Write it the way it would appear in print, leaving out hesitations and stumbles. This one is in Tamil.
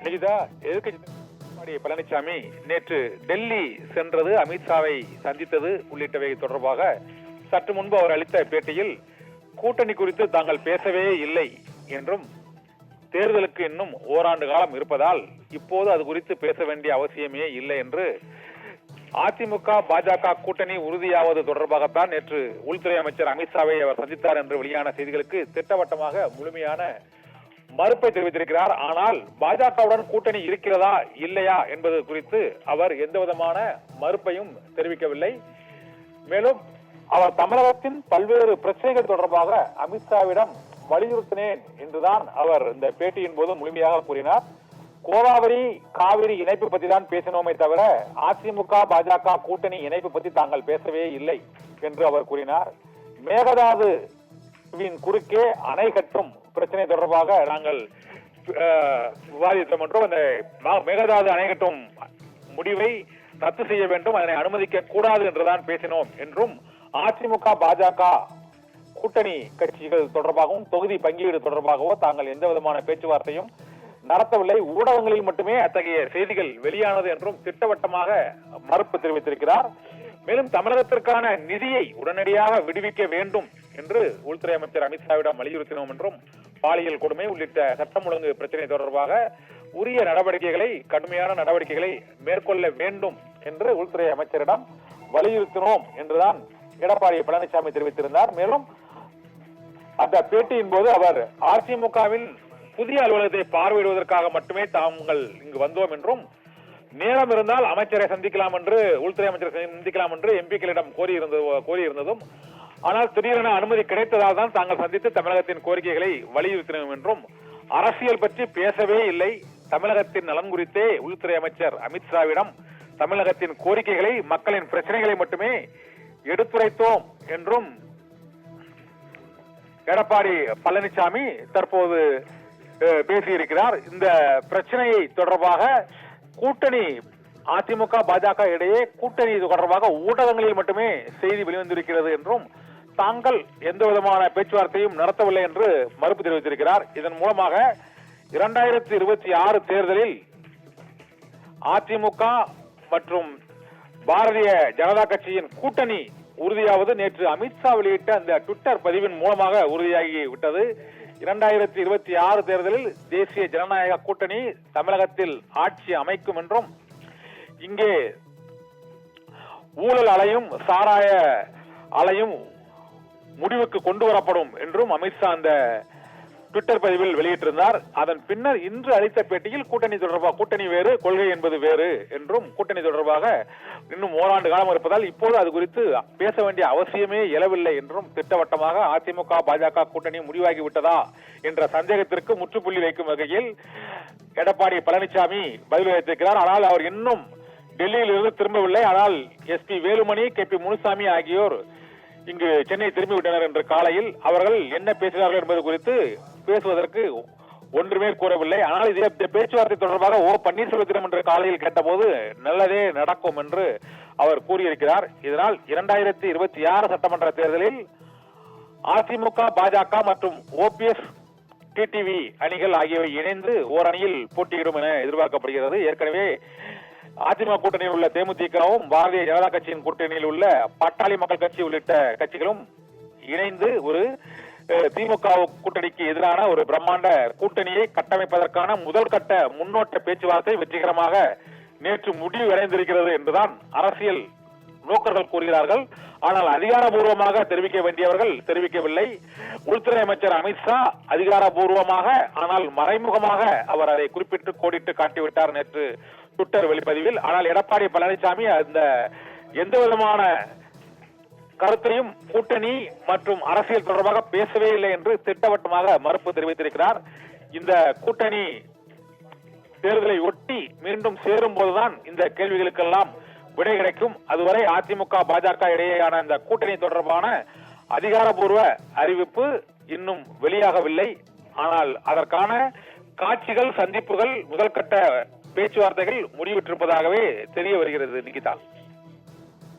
நிகிதா, எதிர்க்கட்சி பழனிசாமி நேற்று டெல்லி சென்றது, அமித்ஷாவை சந்தித்தது உள்ளிட்டவை தொடர்பாக சற்று முன்பு அவர் அளித்த பேட்டியில் கூட்டணி குறித்து தாங்கள் பேசவே இல்லை என்றும், தேர்தலுக்கு இன்னும் ஓராண்டு காலம் இருப்பதால் இப்போது அது குறித்து பேச வேண்டிய அவசியமே இல்லை என்று அதிமுக பாஜக கூட்டணி உறுதியாவது தொடர்பாகத்தான் நேற்று உள்துறை அமைச்சர் அமித்ஷாவை அவர் சந்தித்தார் என்று வெளியான செய்திகளுக்கு திட்டவட்டமாக முழுமையான மறுப்பை தெரிவித்திருக்கிறார். ஆனால் பாஜகவுடன் கூட்டணி இருக்கிறதா இல்லையா என்பது குறித்து அவர் எந்த விதமான மறுப்பையும் தெரிவிக்கவில்லை. மேலும் அவர் தமிழகத்தின் பல்வேறு பிரச்சனைகள் தொடர்பாக அமித்ஷாவிடம் வலியுறுத்தினேன் என்றுதான் அவர் இந்த பேட்டியின் போது முழுமையாக கூறினார். கோதாவரி காவிரி இணைப்பு பற்றி தான் பேசினோமே தவிர அதிமுக பாஜக கூட்டணி இணைப்பு பற்றி தாங்கள் பேசவே இல்லை என்று அவர் கூறினார். மேகதாது குறுக்கே அணை கட்டும் பிரச்சனை தொடர்பாக நாங்கள் விவாதித்தோம் என்றும், அந்த மேகதாது அணை கட்டும் முடிவை ரத்து செய்ய வேண்டும், அதனை அனுமதிக்க கூடாது என்றுதான் பேசினோம் என்றும், அதிமுக பாஜக கூட்டணி கட்சிகள் தொடர்பாகவும் தொகுதி பங்கீடு தொடர்பாகவோ தாங்கள் எந்த விதமான பேச்சுவார்த்தையும் நடத்தவில்லை, ஊடகங்களில் மட்டுமே அத்தகைய செய்திகள் வெளியானது என்றும் திட்டவட்டமாக மறுப்பு தெரிவித்திருக்கிறார். மேலும் தமிழகத்திற்கான நிதியை உடனடியாக விடுவிக்க வேண்டும் என்று உள்துறை அமைச்சர் அமித்ஷாவிடம் வலியுறுத்தினோம் என்றும், பாலியல் கொடுமை உள்ளிட்ட சட்டம் ஒழுங்கு பிரச்சனை தொடர்பாக உரிய நடவடிக்கைகளை, கடுமையான நடவடிக்கைகளை மேற்கொள்ள வேண்டும் என்று உள்துறை அமைச்சரிடம் வலியுறுத்தினோம் என்றுதான் எடப்பாடி பழனிசாமி தெரிவித்திருந்தார். மேலும் அந்த பேட்டியின் போது அவர் அதிமுகவின் புதிய அலுவலகத்தை பார்வையிடுவதற்காக மட்டுமே தாங்கள் இங்கு வந்தோம் என்றும், நேரம் இருந்தால் அமைச்சரை சந்திக்கலாம் என்று, உள்துறை அமைச்சரை சந்திக்கலாம் என்று எம்பிக்களிடம் கோரியிருந்ததும், ஆனால் திடீரென அனுமதி கிடைத்ததால் தான் தாங்கள் சந்தித்து தமிழகத்தின் கோரிக்கைகளை வலியுறுத்தினோம் என்றும், அரசியல் பற்றி பேசவே இல்லை, தமிழகத்தின் நலன் குறித்தே உள்துறை அமைச்சர் அமித்ஷாவிடம் தமிழகத்தின் கோரிக்கைகளை, மக்களின் பிரச்சனைகளை மட்டுமே எடுத்துரைத்தோம் என்றும் எடப்பாடி பழனிசாமி தற்போது பேசியிருக்கிறார். இந்த பிரச்சனையை தொடர்பாக கூட்டணி அதிமுக பாஜக இடையே கூட்டணி தொடர்பாக ஊடகங்களில் மட்டுமே செய்தி வெளிவந்திருக்கிறது என்றும், தாங்கள் எந்த விதமான பேச்சுவார்த்தையும் நடத்தவில்லை என்று மறுப்பு தெரிவித்திருக்கிறார். இதன் மூலமாக 2026 தேர்தலில் அதிமுக மற்றும் பாரதிய ஜனதா கட்சியின் கூட்டணி உறுதியாவது நேற்று அமித்ஷா வெளியிட்ட அந்த ட்விட்டர் பதிவின் மூலமாக உறுதியாகி விட்டது. 2026 தேர்தலில் தேசிய ஜனநாயக கூட்டணி தமிழகத்தில் ஆட்சி அமைக்கும் என்றும், இங்கே ஊழல் அலையும் சாராய அலையும் முடிவுக்கு கொண்டு வரப்படும் என்றும் அமித்ஷா அந்த ட்விட்டர் பதிவில் வெளியிட்டிருந்தார். அதன் பின்னர் இன்று அளித்த பேட்டியில் கூட்டணி வேறு, கொள்கை என்பது வேறு என்றும், கூட்டணி தொடர்பாக இன்னும் ஓராண்டு காலம் இருப்பதால் இப்போது அது குறித்து பேச வேண்டிய அவசியமே எழவில்லை என்றும் திட்டவட்டமாக அதிமுக பாஜக கூட்டணி முடிவாகிவிட்டதா என்ற சந்தேகத்திற்கு முற்றுப்புள்ளி வைக்கும் வகையில் எடப்பாடி பழனிசாமி பதில் அளித்திருக்கிறார். ஆனால் அவர் இன்னும் டெல்லியில் இருந்து திரும்பவில்லை. ஆனால் SP வேலுமணி, KP முனுசாமி ஆகியோர் இங்கு சென்னை திரும்பிவிட்டனர் என்று காலையில் அவர்கள் என்ன பேசினார்கள் என்பது குறித்து பேசுவதற்கு ஒன்றுமே கூறவில்லை. ஆனால் இதே பேச்சுவார்த்தை தொடர்பாக பன்னீர்செல்வத்திடம் என்ற காலையில் கேட்டபோது நல்லதே நடக்கும் என்று அவர் கூறியிருக்கிறார். இதனால் 2026 சட்டமன்ற தேர்தலில் அதிமுக பாஜக மற்றும் OPS TTV அணிகள் ஆகியவை இணைந்து ஓரணியில் போட்டியிடும் என எதிர்பார்க்கப்படுகிறது. ஏற்கனவே அதிமுக கூட்டணியில் உள்ள தேமுதிகவும் பாரதிய ஜனதா கட்சியின் கூட்டணியில் உள்ள பாட்டாளி மக்கள் கட்சி உள்ளிட்ட கட்சிகளும் இணைந்து ஒரு திமுக கூட்டணிக்கு எதிரான ஒரு பிரம்மாண்ட கூட்டணியை கட்டமைப்பதற்கான முதல் கட்ட முன்னோட்ட பேச்சுவார்த்தை வெற்றிகரமாக நேற்று முடிவடைந்திருக்கிறது என்றுதான் அரசியல் நோக்கர்கள் கூறுகிறார்கள். ஆனால் அதிகாரபூர்வமாக தெரிவிக்க வேண்டியவர்கள் தெரிவிக்கவில்லை. உள்துறை அமைச்சர் அமித்ஷா அதிகாரபூர்வமாக, ஆனால் மறைமுகமாக அவர் அதை குறிப்பிட்டு கோடிட்டு காட்டிவிட்டார் நேற்று ட்விட்டர் வெளிப்பதிவில். ஆனால் எடப்பாடி பழனிசாமி அந்த எந்த விதமான கருத்தையும் கூட்டணி மற்றும் அரசியல் தொடர்பாக பேசவே இல்லை என்று திட்டவட்டமாக மறுப்பு தெரிவித்திருக்கிறார். இந்த கூட்டணி தேர்தலை ஒட்டி மீண்டும் சேரும் போதுதான் இந்த கேள்விகளுக்கெல்லாம் விடை கிடைக்கும். அதுவரை அதிமுக பாஜக இடையேயான இந்த கூட்டணி தொடர்பான அதிகாரப்பூர்வ அறிவிப்பு இன்னும் வெளியாகவில்லை. ஆனால் அதற்கான காட்சிகள், சந்திப்புகள், முதல்கட்ட பேச்சுவார்த்தைகள் முடிவிட்டிருப்பதாகவே தெரிய வருகிறது. நிகிதா.